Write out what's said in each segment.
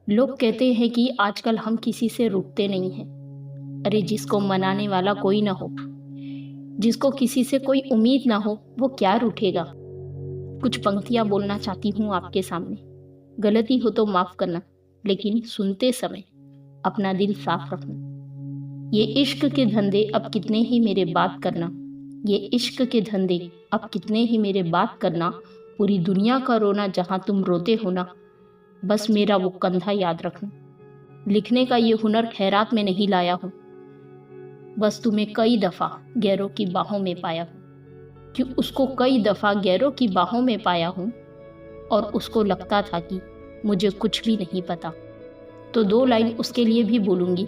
लोग कहते हैं कि आजकल हम किसी से रुकते नहीं हैं। अरे जिसको मनाने वाला कोई ना हो, जिसको किसी से कोई उम्मीद ना हो, वो क्या रूठेगा। कुछ पंक्तियां बोलना चाहती हूँ आपके सामने। गलती हो तो माफ करना, लेकिन सुनते समय अपना दिल साफ रखना। ये इश्क के धंधे अब कितने ही मेरे बात करना। ये इश्क के धंधे अब कितने ही मेरे बात करना। पूरी दुनिया का रोना जहाँ तुम रोते हो ना, बस मेरा वो कंधा याद रखना। लिखने का ये हुनर खैरात में नहीं लाया हूँ, बस तुम्हें कई दफ़ा गैरों की बाहों में पाया हूँ। कि उसको कई दफ़ा गैरों की बाहों में पाया हूँ और उसको लगता था कि मुझे कुछ भी नहीं पता। तो दो लाइन उसके लिए भी बोलूँगी।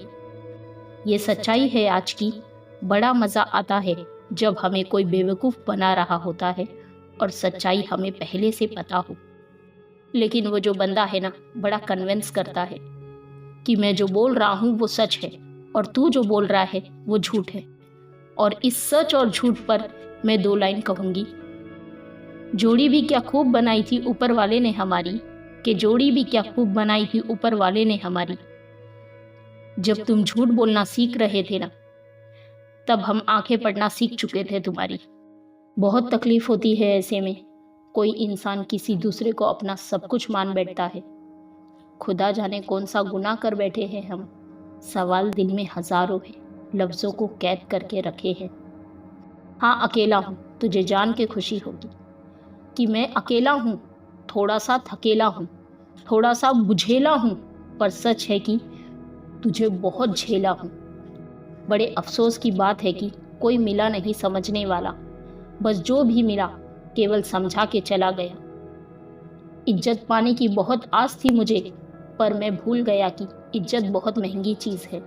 ये सच्चाई है आज की, बड़ा मज़ा आता है जब हमें कोई बेवकूफ़ बना रहा होता है और सच्चाई हमें पहले से पता हो। लेकिन वो जो बंदा है ना, बड़ा कन्विंस करता है कि मैं जो बोल रहा हूँ वो सच है और तू जो बोल रहा है वो झूठ है। और इस सच और झूठ पर मैं दो लाइन कहूँगी। जोड़ी भी क्या खूब बनाई थी ऊपर वाले ने हमारी, कि जोड़ी भी क्या खूब बनाई थी ऊपर वाले ने हमारी। जब तुम झूठ बोलना सीख रहे थे ना, तब हम आंखें पढ़ना सीख चुके थे तुम्हारी। बहुत तकलीफ होती है ऐसे में, कोई इंसान किसी दूसरे को अपना सब कुछ मान बैठता है। खुदा जाने कौन सा गुनाह कर बैठे हैं हम। सवाल दिल में हजारों है, लफ्ज़ों को कैद करके रखे हैं। हाँ अकेला हूँ, तुझे जान के खुशी होगी कि मैं अकेला हूँ। थोड़ा सा थकेला हूँ, थोड़ा सा बुझेला हूँ, पर सच है कि तुझे बहुत झेला हूँ। बड़े अफसोस की बात है कि कोई मिला नहीं समझने वाला, बस जो भी मिला केवल समझा के चला गया। इज्जत पाने की बहुत आस थी मुझे, पर मैं भूल गया कि इज्जत बहुत महंगी चीज़ है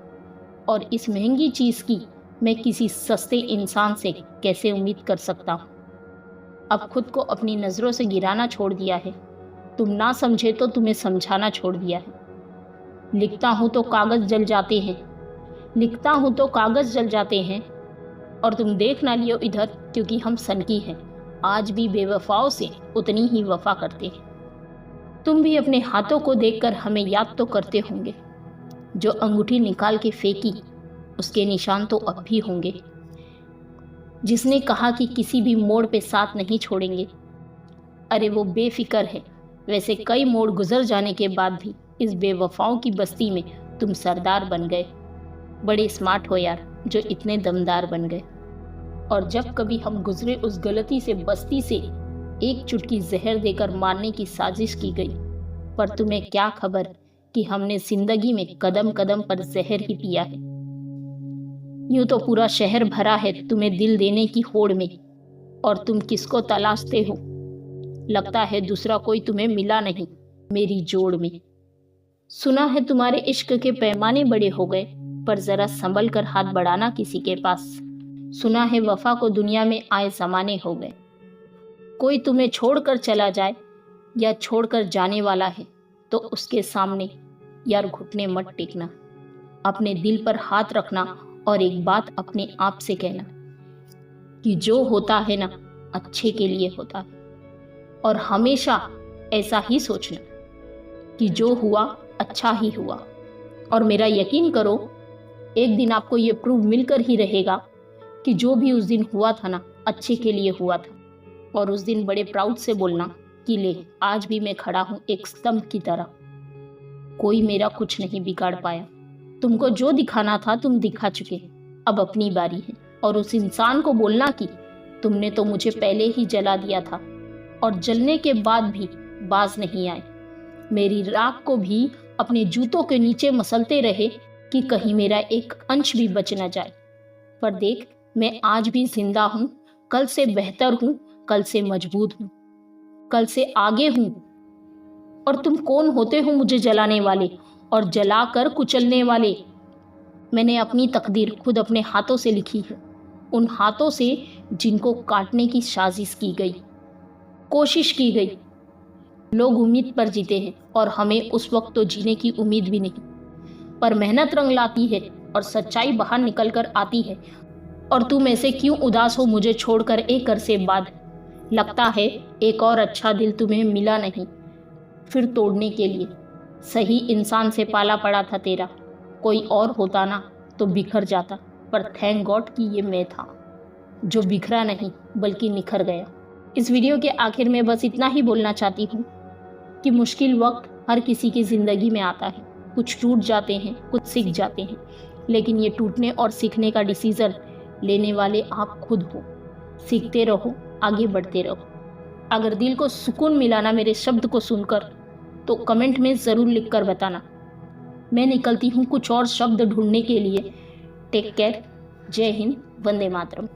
और इस महंगी चीज़ की मैं किसी सस्ते इंसान से कैसे उम्मीद कर सकता हूँ। अब खुद को अपनी नज़रों से गिराना छोड़ दिया है। तुम ना समझे तो तुम्हें समझाना छोड़ दिया है। लिखता हूँ तो कागज़ जल जाते हैं, लिखता हूँ तो कागज़ जल जाते हैं, और तुम देख ना लियो इधर क्योंकि हम सनकी हैं। आज भी बेवफाओं से उतनी ही वफा करते हैं। तुम भी अपने हाथों को देखकर हमें याद तो करते होंगे। जो अंगूठी निकाल के फेंकी उसके निशान तो अब भी होंगे। जिसने कहा कि किसी भी मोड़ पे साथ नहीं छोड़ेंगे, अरे वो बेफिक्र है। वैसे कई मोड़ गुजर जाने के बाद भी इस बेवफाओं की बस्ती में तुम सरदार बन गए। बड़े स्मार्ट हो यार, जो इतने दमदार बन गए। और जब कभी हम गुजरे उस गलती से बस्ती से एक चुटकी जहर देकर मारने की साजिश की गई, पर तुम्हें क्या खबर कि हमने जिंदगी में कदम कदम पर जहर ही पिया है। यूं तो पूरा शहर भरा है तुम्हें दिल देने की होड़ में, और तुम किसको तलाशते हो। लगता है दूसरा कोई तुम्हें मिला नहीं मेरी जोड़ में। सुना है तुम्हारे इश्क के पैमाने बड़े हो गए, पर जरा संभल कर हाथ बढ़ाना किसी के पास। सुना है वफा को दुनिया में आए जमाने हो गए। कोई तुम्हें छोड़कर चला जाए या छोड़कर जाने वाला है तो उसके सामने यार घुटने मत टेकना। अपने दिल पर हाथ रखना और एक बात अपने आप से कहना कि जो होता है ना, अच्छे के लिए होता है। और हमेशा ऐसा ही सोचना कि जो हुआ अच्छा ही हुआ। और मेरा यकीन करो, एक दिन आपको ये प्रूव मिलकर ही रहेगा कि जो भी उस दिन हुआ था ना, अच्छे के लिए हुआ था। और उस दिन बड़े प्राउड से बोलना कि ले, आज भी मैं खड़ा हूँ एक स्तंभ की तरह। कोई मेरा कुछ नहीं बिगाड़ पाया। तुमको जो दिखाना था तुम दिखा चुके, अब अपनी बारी है। और उस इंसान को बोलना कि तुमने तो मुझे पहले ही जला दिया था और जलने के बाद भी बाज नहीं आए। मेरी राख को भी अपने जूतों के नीचे मसलते रहे कि कहीं मेरा एक अंश भी बच न जाए। पर देख, मैं आज भी जिंदा हूँ, कल से बेहतर हूँ, कल से मजबूत हूँ, कल से आगे हूँ। और तुम कौन होते हो मुझे जलाने वाले और जलाकर कुचलने वाले। मैंने अपनी तकदीर खुद अपने हाथों से लिखी है, उन हाथों से जिनको काटने की साजिश की गई, कोशिश की गई। लोग उम्मीद पर जीते हैं और हमें उस वक्त तो जीने की उम्मीद भी नहीं। पर मेहनत रंग लाती है और सच्चाई बाहर निकल कर आती है। और तुम ऐसे क्यों उदास हो मुझे छोड़कर एक अरसे बाद। लगता है एक और अच्छा दिल तुम्हें मिला नहीं फिर तोड़ने के लिए। सही इंसान से पाला पड़ा था तेरा, कोई और होता ना तो बिखर जाता, पर थैंक गॉड कि ये मैं था जो बिखरा नहीं बल्कि निखर गया। इस वीडियो के आखिर में बस इतना ही बोलना चाहती हूँ कि मुश्किल वक्त हर किसी की ज़िंदगी में आता है। कुछ टूट जाते हैं, कुछ सीख जाते हैं, लेकिन ये टूटने और सीखने का डिसीज़न लेने वाले आप खुद हो। सीखते रहो, आगे बढ़ते रहो। अगर दिल को सुकून मिला ना मेरे शब्द को सुनकर, तो कमेंट में ज़रूर लिख कर बताना। मैं निकलती हूँ कुछ और शब्द ढूंढने के लिए। Take care. जय हिंद, वंदे मातरम।